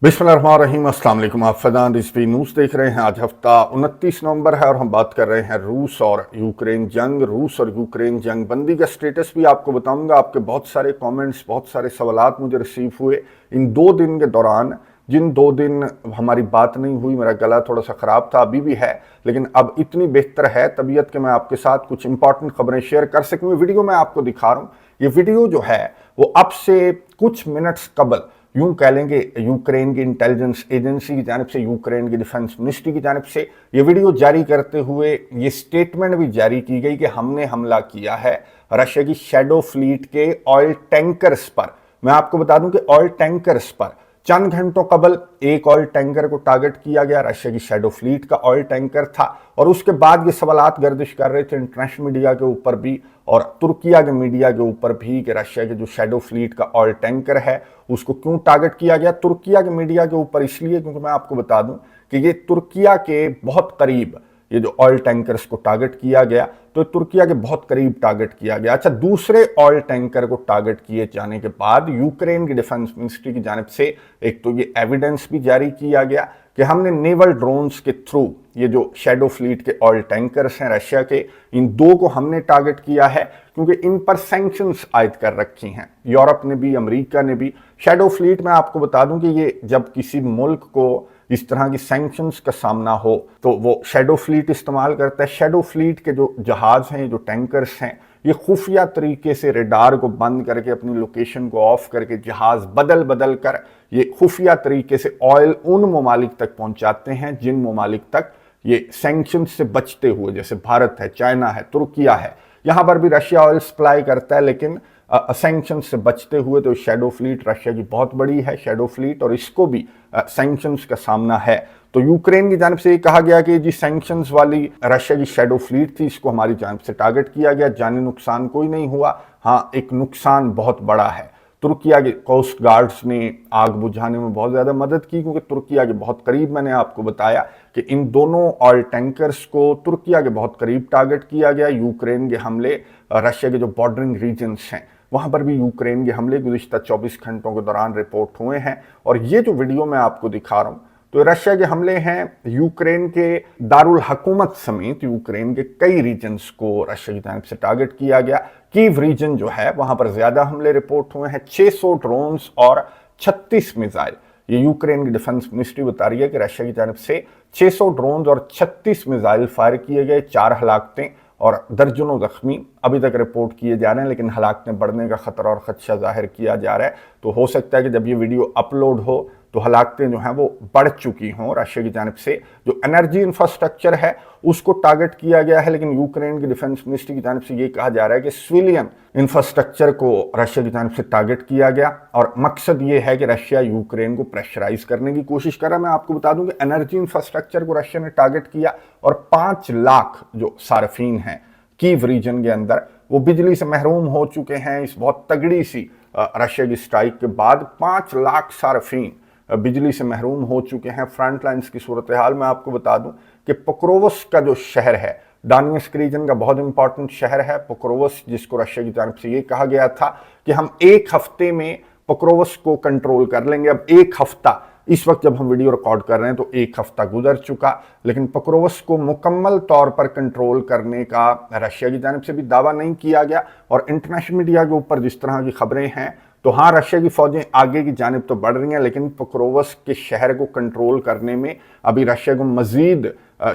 बिस्मिल्लाहिर्रहमानिर्रहीम, अस्सलाम वालेकुम। आप फैज़ान रिजवी न्यूज़ देख रहे हैं। आज हफ्ता 29 नवंबर है और हम बात कर रहे हैं रूस और यूक्रेन जंग। रूस और यूक्रेन जंग बंदी का स्टेटस भी आपको बताऊंगा। आपके बहुत सारे कमेंट्स, बहुत सारे सवालात मुझे रिसीव हुए इन 2 दिन के दौरान। जिन 2 दिन हमारी बात नहीं हुई, मेरा गला थोड़ा सा ख़राब था, अभी भी है, लेकिन अब इतनी बेहतर है तबीयत कि मैं आपके साथ कुछ इंपॉर्टेंट खबरें शेयर कर सकूँ। वीडियो मैं आपको दिखा रहा हूँ। ये वीडियो जो है वो अब से कुछ मिनट्स कबल, यूं कह लेंगे, यूक्रेन की इंटेलिजेंस एजेंसी की जानिब से, यूक्रेन की डिफेंस मिनिस्ट्री की जानिब से ये वीडियो जारी करते हुए ये स्टेटमेंट भी जारी की गई कि हमने हमला किया है रशिया की शैडो फ्लीट के ऑयल टैंकर्स पर। मैं आपको बता दूं कि ऑयल टैंकर्स पर चंद घंटों कबल एक ऑयल टैंकर को टारगेट किया गया, रशिया की शैडो फ्लीट का ऑयल टैंकर था। और उसके बाद ये सवालात गर्दिश कर रहे थे इंटरनेशनल मीडिया के ऊपर भी और तुर्किया के मीडिया के ऊपर भी कि रशिया के जो शैडो फ्लीट का ऑयल टैंकर है उसको क्यों टारगेट किया गया। तुर्किया के मीडिया के ऊपर इसलिए क्योंकि मैं आपको बता दूं कि ये तुर्किया के बहुत करीब, ये जो ऑयल टैंकर्स को टारगेट किया गया तो तुर्किया के बहुत करीब टारगेट किया गया। अच्छा, दूसरे ऑयल टैंकर को टारगेट किए जाने के बाद यूक्रेन की डिफेंस मिनिस्ट्री की जानिब से एक तो ये एविडेंस भी जारी किया गया कि हमने नेवल ड्रोन्स के थ्रू ये जो शैडो फ्लीट के ऑयल टैंकर्स हैं रशिया के, इन 2 को हमने टारगेट किया है क्योंकि इन पर सैंक्शंस आयद कर रखी हैं यूरोप ने भी, अमेरिका ने भी। शैडो फ्लीट में आपको बता दूं कि ये जब किसी मुल्क को इस तरह की सैंक्शंस का सामना हो तो वो शैडो फ्लीट इस्तेमाल करता है। शैडो फ्लीट के जो जहाज हैं, जो टैंकर्स हैं, ये खुफिया तरीके से रेडार को बंद करके, अपनी लोकेशन को ऑफ करके, जहाज बदल बदल कर ये खुफिया तरीके से ऑयल उन ममालिक तक पहुंचाते हैं जिन ममालिक तक ये सैंक्शन से बचते हुए, जैसे भारत है, चाइना है, तुर्किया है, यहां पर भी रशिया ऑयल सप्लाई करता है लेकिन सैंक्शन से बचते हुए। तो शैडो फ्लीट रशिया की बहुत बड़ी है शैडो फ्लीट और इसको भी सैंक्शंस का सामना है। तो यूक्रेन की जानिब से ये कहा गया कि जी सैंक्शंस वाली रशिया की शैडो फ्लीट थी, इसको हमारी जानिब से टारगेट किया गया। जानी नुकसान कोई नहीं हुआ, हाँ एक नुकसान बहुत बड़ा है। तुर्किया के कोस्ट गार्ड्स ने आग बुझाने में बहुत ज़्यादा मदद की क्योंकि तुर्किया के बहुत करीब, मैंने आपको बताया कि इन दोनों ऑयल टैंकर्स को तुर्किया के बहुत करीब टारगेट किया गया। यूक्रेन के हमले, रशिया के जो बॉर्डरिंग रीजन्स हैं वहां पर भी यूक्रेन के हमले गुज़िश्ता 24 घंटों के दौरान रिपोर्ट हुए हैं। और ये जो वीडियो मैं आपको दिखा रहा हूं तो रशिया के हमले हैं यूक्रेन के दारुल हुकूमत समेत यूक्रेन के कई रीजन्स को रशिया की जानिब से टारगेट किया गया। कीव रीजन जो है वहां पर ज्यादा हमले रिपोर्ट हुए हैं, 600 ड्रोन्स और 36 मिसाइल। ये यूक्रेन की डिफेंस मिनिस्ट्री बता रही है कि रशिया की जानिब से 600 ड्रोन्स और 36 मिसाइल फायर किए गए, 4 हलाकतें और दर्जनों जख्मी अभी तक रिपोर्ट किए जा रहे हैं, लेकिन हलाकतें बढ़ने का खतरा और खदशा जाहिर किया जा रहा है। तो हो सकता है कि जब ये वीडियो अपलोड हो तो हलाकतें जो हैं वो बढ़ चुकी हों। रशिया की जानिब से जो एनर्जी इंफ्रास्ट्रक्चर है उसको टारगेट किया गया है, लेकिन यूक्रेन की डिफेंस मिनिस्ट्री की जानिब से ये कहा जा रहा है कि सिविलियन इंफ्रास्ट्रक्चर को रशिया की जानिब से टारगेट किया गया और मकसद ये है कि रशिया यूक्रेन को प्रेशराइज करने की कोशिश कर रहा है। मैं आपको बता दूं कि एनर्जी इंफ्रास्ट्रक्चर को रशिया ने टारगेट किया और 5 लाख जो सार्फिन हैं कीव रीजन के अंदर, वो बिजली से महरूम हो चुके हैं। इस बहुत तगड़ी सी रशिया की स्ट्राइक के बाद 5 लाख सार्फिन बिजली से महरूम हो चुके हैं। फ्रंट लाइन्स की सूरत हाल मैं आपको बता दूं कि पोक्रोवस्क का जो शहर है, डानियस्क रीजन का बहुत इंपॉर्टेंट शहर है पोक्रोवस्क, जिसको रशिया की जानिब से ये कहा गया था कि हम 1 हफ्ते में पोक्रोवस्क को कंट्रोल कर लेंगे। अब 1 हफ्ता, इस वक्त जब हम वीडियो रिकॉर्ड कर रहे हैं तो 1 हफ्ता गुजर चुका, लेकिन पोक्रोवस्क को मुकम्मल तौर पर कंट्रोल करने का रशिया की जानिब से भी दावा नहीं किया गया। और इंटरनेशनल मीडिया के ऊपर जिस तरह की खबरें हैं तो हाँ, रशिया की फौजें आगे की जानिब तो बढ़ रही हैं, लेकिन पोक्रोवस्क के शहर को कंट्रोल करने में अभी रशिया को मजीद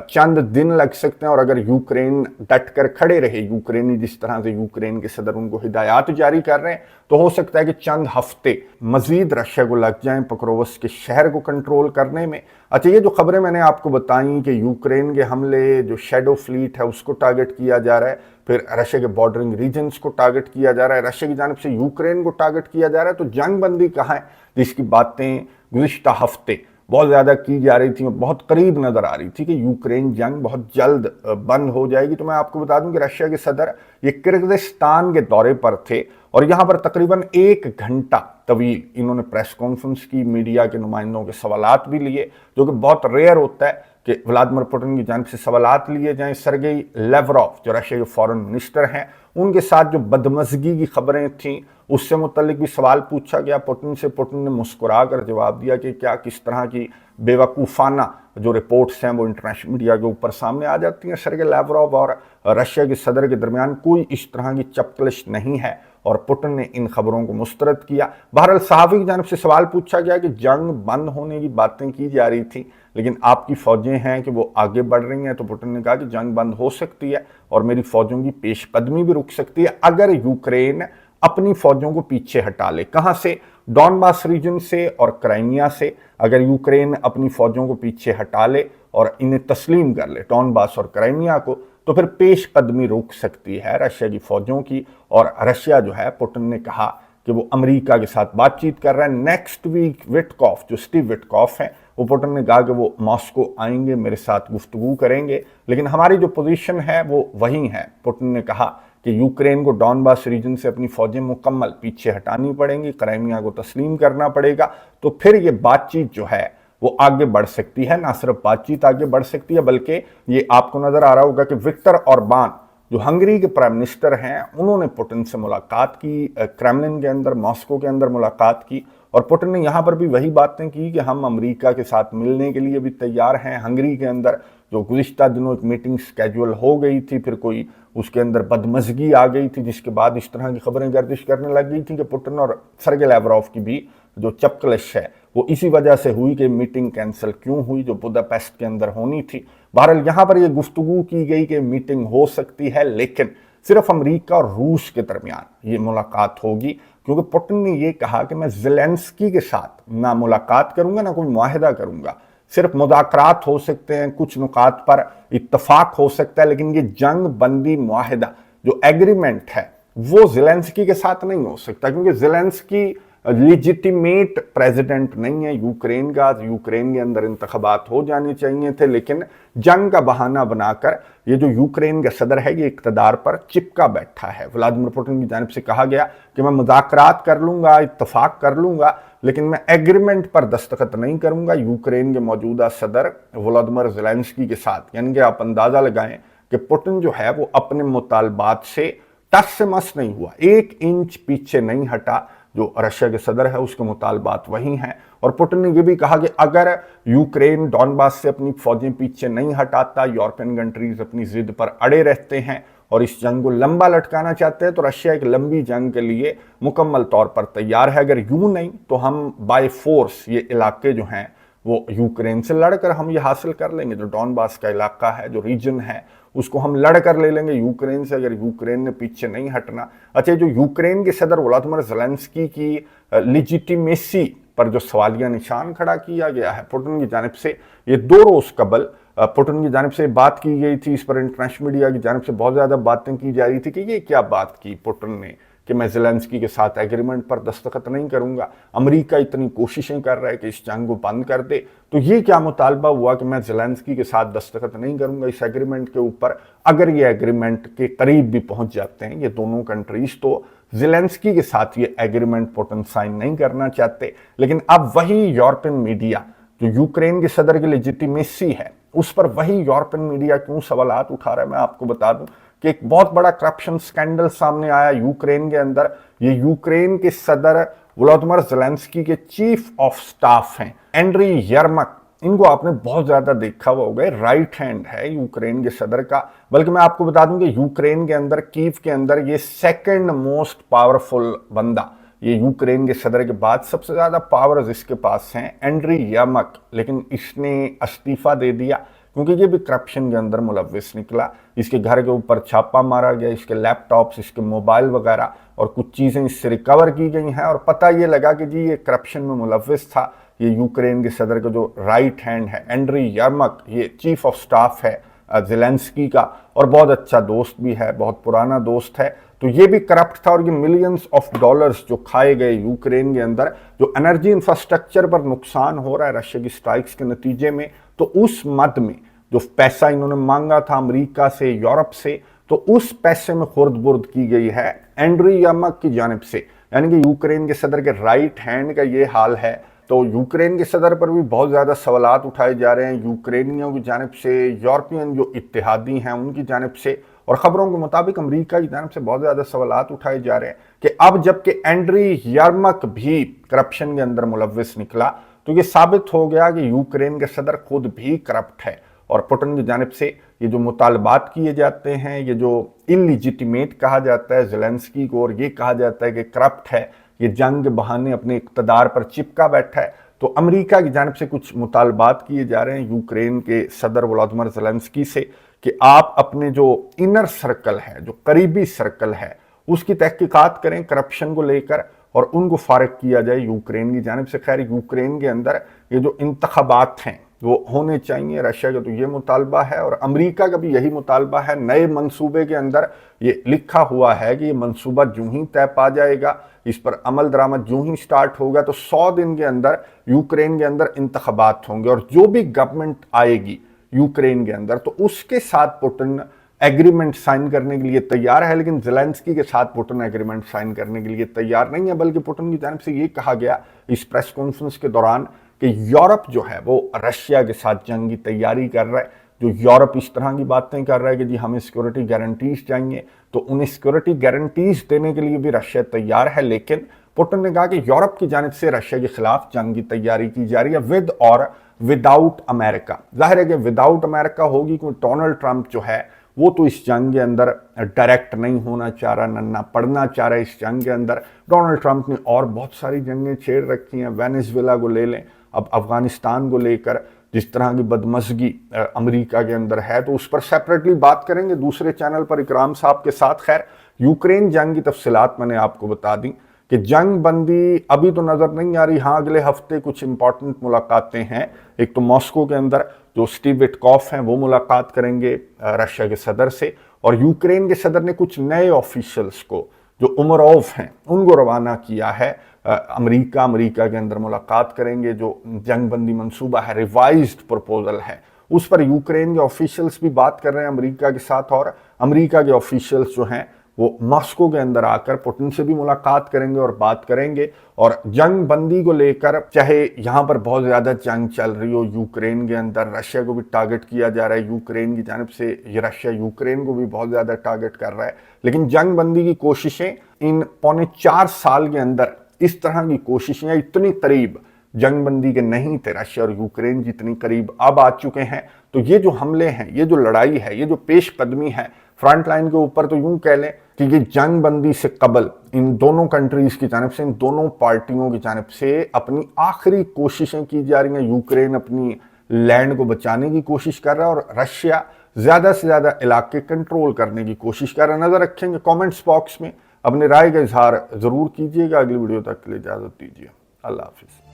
चंद दिन लग सकते हैं। और अगर यूक्रेन डट कर खड़े रहे, यूक्रेनी जिस तरह से यूक्रेन के सदर उनको हिदायत जारी कर रहे हैं, तो हो सकता है कि चंद हफ्ते मजीद रशिया को लग जाएं पोक्रोवस्क के शहर को कंट्रोल करने में। अच्छा, ये जो खबरें मैंने आपको बताई कि यूक्रेन के हमले, जो शैडो फ्लीट है उसको टारगेट किया जा रहा है, फिर रशिया के बॉर्डरिंग रीजन्स को टारगेट किया जा रहा है, रशिया की जानिब से यूक्रेन को टारगेट किया जा रहा है, तो जंग बंदी कहाँ है जिसकी बातें गुज़िश्ता हफ्ते बहुत ज़्यादा की जा रही थी, बहुत करीब नज़र आ रही थी कि यूक्रेन जंग बहुत जल्द बंद हो जाएगी। तो मैं आपको बता दूं कि रशिया के सदर ये किर्गिस्तान के दौरे पर थे और यहाँ पर तकरीबन 1 घंटा तवील इन्होंने प्रेस कॉन्फ्रेंस की, मीडिया के नुमाइंदों के सवालात भी लिए, जो कि बहुत रेयर होता है कि व्लादिमीर पुतिन की जानिब से सवालात लिए जाएं। सरगेई लेवरोव जो रशिया के फॉरेन मिनिस्टर हैं, उनके साथ जो बदमज़गी की खबरें थीं उससे मुतल्लिक भी सवाल पूछा गया पुतिन से। पुतिन ने मुस्कुरा कर जवाब दिया कि क्या किस तरह की बेवकूफ़ाना जो रिपोर्ट्स हैं वो इंटरनेशनल मीडिया के ऊपर सामने आ जाती हैं। सरगेई लेवरोव और रशिया के सदर के दरमियान कोई इस तरह की चपकलिश नहीं है और पुतिन ने इन खबरों को मुस्तरद किया। बहरहाल सहाफ़ी की जानिब से सवाल पूछा गया कि जंग बंद होने की बातें की जा रही थी लेकिन आपकी फ़ौजें हैं कि वो आगे बढ़ रही हैं, तो पुतिन ने कहा कि जंग बंद हो सकती है और मेरी फ़ौजों की पेशकदमी भी रुक सकती है अगर यूक्रेन अपनी फ़ौजों को पीछे हटा ले। कहाँ से? डॉनबास रीजन से और क्राइमिया से। अगर यूक्रेन अपनी फ़ौजों को पीछे हटा ले और इन्हें तस्लीम कर ले डॉनबास और क्राइमिया को, तो फिर पेशकदमी रुक सकती है रशिया की फ़ौजों की। और रशिया जो है, पुतिन ने कहा कि वो अमेरिका के साथ बातचीत कर रहा है। नेक्स्ट वीक विटकॉफ, जो स्टीव विटकॉफ हैं, वो पुतिन ने कहा कि वो मॉस्को आएंगे, मेरे साथ गुफ्तगू करेंगे, लेकिन हमारी जो पोजीशन है वो वही है। पुतिन ने कहा कि यूक्रेन को डॉनबास रीजन से अपनी फ़ौजें मुकम्मल पीछे हटानी पड़ेंगी, क्राइमिया को तस्लीम करना पड़ेगा, तो फिर ये बातचीत जो है वो आगे बढ़ सकती है। ना सिर्फ बातचीत आगे बढ़ सकती है बल्कि ये आपको नज़र आ रहा होगा कि विक्टर ऑर्बान जो हंगरी के प्राइम मिनिस्टर हैं, उन्होंने पुतिन से मुलाकात की, क्रेमलिन के अंदर, मॉस्को के अंदर मुलाकात की। और पुतिन ने यहाँ पर भी वही बातें की कि हम अमेरिका के साथ मिलने के लिए भी तैयार हैं। हंगरी के अंदर जो गुज़िश्ता दिनों एक मीटिंग स्केड्यूल हो गई थी, फिर कोई उसके अंदर बदमज़गी आ गई थी, जिसके बाद इस तरह की खबरें गर्दिश करने लग गई थी कि पुतिन और सरगेई लेवरोव की भी जो चपकलिश है वो इसी वजह से हुई कि मीटिंग कैंसिल क्यों हुई जो बुदापेस्ट के अंदर होनी थी। बहरहाल यहाँ पर ये गुफ्तगू की गई कि मीटिंग हो सकती है लेकिन सिर्फ अमेरिका और रूस के दरमियान ये मुलाकात होगी, क्योंकि पुतिन ने ये कहा कि मैं ज़ेलेंस्की के साथ ना मुलाकात करूंगा ना कोई मुआहिदा करूंगा। सिर्फ मुज़ाकरात हो सकते हैं, कुछ नुकात पर इत्तफाक हो सकता है, लेकिन ये जंग बंदी मुआहिदा जो एग्रीमेंट है वो ज़ेलेंस्की के साथ नहीं हो सकता, क्योंकि ज़ेलेंस्की लिजिटिमेट प्रेसिडेंट नहीं है यूक्रेन का। यूक्रेन के अंदर इंतखाबात हो जाने चाहिए थे, लेकिन जंग का बहाना बनाकर ये जो यूक्रेन का सदर है ये इक़्तिदार पर चिपका बैठा है। व्लादिमीर पुतिन की जानिब से कहा गया कि मैं मुज़ाकरात कर लूँगा, इत्तफाक कर लूँगा, लेकिन मैं एग्रीमेंट पर दस्तखत नहीं करूँगा यूक्रेन के मौजूदा सदर व्लादिमीर ज़ेलेंस्की के साथ। यानी कि आप अंदाज़ा लगाएं कि पुतिन जो है वो अपने मुतालबात से टस से मस नहीं हुआ, 1 इंच पीछे नहीं हटा। जो रशिया के सदर है उसके मुतालबात वही हैं। और पुतिन ने यह भी कहा कि अगर यूक्रेन डॉनबास से अपनी फौजें पीछे नहीं हटाता, यूरोपियन कंट्रीज अपनी जिद पर अड़े रहते हैं और इस जंग को लंबा लटकाना चाहते हैं, तो रशिया एक लंबी जंग के लिए मुकम्मल तौर पर तैयार है। अगर यूं नहीं तो हम बाय फोर्स ये इलाके जो हैं वो यूक्रेन से लड़कर हम ये हासिल कर लेंगे। जो डॉनबास का इलाका है, जो रीजन है, उसको हम लड़ कर ले लेंगे यूक्रेन से, अगर यूक्रेन ने पीछे नहीं हटना। अच्छा, जो यूक्रेन के सदर व्लादिमीर ज़ेलेंस्की की लिजिटिमेसी पर जो सवालिया निशान खड़ा किया गया है पुतिन की जानिब से, ये 2 रोज़ कबल पुतिन की जानिब से बात की गई थी। इस पर इंटरनेशनल मीडिया की जानिब से बहुत ज़्यादा बातें की जा रही थी कि ये क्या बात की पुतिन ने कि मैं ज़ेलेंस्की के साथ एग्रीमेंट पर दस्तखत नहीं करूंगा, अमेरिका इतनी कोशिशें कर रहा है कि इस जंग को बंद कर दे, तो ये क्या मुतालबा हुआ कि मैं ज़ेलेंस्की के साथ दस्तखत नहीं करूंगा इस एग्रीमेंट के ऊपर। अगर ये एग्रीमेंट के करीब भी पहुंच जाते हैं ये दोनों कंट्रीज, तो ज़ेलेंस्की के साथ ये एग्रीमेंट पुतिन साइन नहीं करना चाहते। लेकिन अब वही यूरोपियन मीडिया जो यूक्रेन के सदर की लेजिटिमेसी है उस पर वही यूरोपियन मीडिया क्यों सवालात उठा रहा है, मैं आपको बता दूं कि एक बहुत बड़ा करप्शन स्कैंडल सामने आया यूक्रेन के अंदर। ये यूक्रेन के सदर व्लादिमीर ज़ेलेंस्की के चीफ ऑफ स्टाफ हैं, एंड्री यर्मक। इनको आपने बहुत ज्यादा देखा हुआ होगा, राइट हैंड है यूक्रेन के सदर का। बल्कि मैं आपको बता दूं कि यूक्रेन के अंदर, कीव के अंदर, ये 2nd मोस्ट पावरफुल बंदा, ये यूक्रेन के सदर के बाद सबसे ज्यादा पावर इसके पास हैं, एंड्री यर्मक। लेकिन इसने इस्तीफा दे दिया क्योंकि ये भी करप्शन के अंदर मुलव्विस निकला। इसके घर के ऊपर छापा मारा गया, इसके लैपटॉप्स, इसके मोबाइल वगैरह और कुछ चीज़ें इससे रिकवर की गई हैं और पता ये लगा कि जी ये करप्शन में मुलव्विस था। ये यूक्रेन के सदर का जो राइट हैंड है एंड्री यर्मक, ये चीफ ऑफ स्टाफ है ज़ेलेंस्की का और बहुत अच्छा दोस्त भी है, बहुत पुराना दोस्त है। तो ये भी करप्ट था और ये मिलियंस ऑफ डॉलर्स जो खाए गए यूक्रेन के अंदर, जो एनर्जी इंफ्रास्ट्रक्चर पर नुकसान हो रहा है रशिया की स्ट्राइक्स के नतीजे में, तो उस मद में जो पैसा इन्होंने मांगा था अमेरिका से, यूरोप से, तो उस पैसे में खुर्द बुर्द की गई है एंड्री यर्मक की जानिब से। यानी कि यूक्रेन के सदर के राइट हैंड का ये हाल है तो यूक्रेन के सदर पर भी बहुत ज़्यादा सवालात उठाए जा रहे हैं यूक्रेनियों की जानिब से, यूरोपियन जो इत्तेहादी हैं उनकी जानिब से, और ख़बरों के मुताबिक अमेरिका की जानिब से बहुत ज़्यादा सवालात उठाए जा रहे हैं कि अब जबकि एंड्री यर्मक भी करप्शन के अंदर मुलव्विस निकला, तो ये साबित हो गया कि यूक्रेन के सदर खुद भी करप्ट है। और पुतिन की जानिब से ये जो मुतालबात किए जाते हैं, ये जो इलिजिटिमेट कहा जाता है ज़ेलेंस्की को, और ये कहा जाता है कि करप्ट है, ये जंग के बहाने अपने इक़्तिदार पर चिपका बैठा है, तो अमेरिका की जानिब से कुछ मुतालबात किए जा रहे हैं यूक्रेन के सदर वोलोदिमीर ज़ेलेंस्की से कि आप अपने जो इनर सर्कल है, जो करीबी सर्कल है, उसकी तहकीकात करें करप्शन को लेकर और उनको फारिग किया जाए यूक्रेन की जानिब से। खैर, यूक्रेन के अंदर ये जो इंतखाबात हैं वो होने चाहिए, रशिया का तो ये मुतालबा है और अमेरिका का भी यही मुतालबा है। नए मंसूबे के अंदर ये लिखा हुआ है कि ये मंसूबा जूं ही तय पा जाएगा, इस पर अमल दरामद जूं ही स्टार्ट होगा, तो 100 दिन के अंदर यूक्रेन के अंदर इंतखाबात होंगे और जो भी गवर्नमेंट आएगी यूक्रेन के अंदर, तो उसके साथ पुतिन एग्रीमेंट साइन करने के लिए तैयार है। लेकिन ज़ेलेंस्की के साथ पुतिन एग्रीमेंट साइन करने के लिए तैयार नहीं है, बल्कि पुतिन की जानिब से ये कहा गया इस प्रेस कॉन्फ्रेंस के दौरान कि यूरोप जो है वो रशिया के साथ जंग की तैयारी कर रहा है। जो यूरोप इस तरह की बातें कर रहा है कि जी हमें सिक्योरिटी गारंटीज चाहिए, तो उन्हें सिक्योरिटी गारंटीज देने के लिए भी रशिया तैयार है। लेकिन पुतिन ने कहा कि यूरोप की जानिब से रशिया के खिलाफ जंग की तैयारी की जा रही है विद और विदाउट अमेरिका। जाहिर है कि विदाउट अमेरिका होगी, क्योंकि डोनाल्ड ट्रंप जो है वो तो इस जंग के अंदर डायरेक्ट नहीं होना चाह रहा, नन्ना पड़ना चाह रहा है इस जंग के अंदर। डोनाल्ड ट्रंप ने और बहुत सारी जंगें छेड़ रखी हैं, वेनेजुएला को ले लें, अब अफगानिस्तान को लेकर जिस तरह की बदमज़गी अमेरिका के अंदर है, तो उस पर सेपरेटली बात करेंगे दूसरे चैनल पर इकराम साहब के साथ। खैर, यूक्रेन जंग की तफसीलात मैंने आपको बता दी कि जंग बंदी अभी तो नज़र नहीं आ रही। हाँ, अगले हफ्ते कुछ इंपॉर्टेंट मुलाकातें हैं। एक तो मॉस्को के अंदर जो स्टीव विटकॉफ हैं वो मुलाकात करेंगे रशिया के सदर से, और यूक्रेन के सदर ने कुछ नए ऑफिशियल्स को जो उमरोव हैं उनको रवाना किया है अमेरिका के अंदर मुलाकात करेंगे। जो जंग बंदी मंसूबा है, रिवाइज्ड प्रपोजल है, उस पर यूक्रेन के ऑफिशियल्स भी बात कर रहे हैं अमेरिका के साथ, और अमेरिका के ऑफिशियल्स जो हैं वो मॉस्को के अंदर आकर पुतिन से भी मुलाकात करेंगे और बात करेंगे। और जंग बंदी को लेकर, चाहे यहाँ पर बहुत ज़्यादा जंग चल रही हो यूक्रेन के अंदर, रशिया को भी टारगेट किया जा रहा है यूक्रेन की जानिब से, ये रशिया यूक्रेन को भी बहुत ज़्यादा टारगेट कर रहा है, लेकिन जंग बंदी की कोशिशें इन 4.25 साल के अंदर इस तरह की कोशिशें इतनी करीब जंग बंदी के नहीं थे, रशिया और यूक्रेन जितनी करीब अब आ चुके हैं। तो ये जो हमले हैं, ये जो लड़ाई है, ये जो पेश कदमी है फ्रंट लाइन के ऊपर, तो यूं कह लें कि ये जंग बंदी से कबल इन दोनों कंट्रीज की जानिब से, इन दोनों पार्टियों की जानिब से अपनी आखिरी कोशिशें की जा रही हैं। यूक्रेन अपनी लैंड को बचाने की कोशिश कर रहा है और रशिया ज़्यादा से ज़्यादा इलाके कंट्रोल करने की कोशिश कर रहा है। नज़र रखेंगे, कमेंट्स बॉक्स में अपनी राय का इजहार ज़रूर कीजिएगा। अगली वीडियो तक के लिए इजाज़त दीजिए। अल्लाह हाफिज़।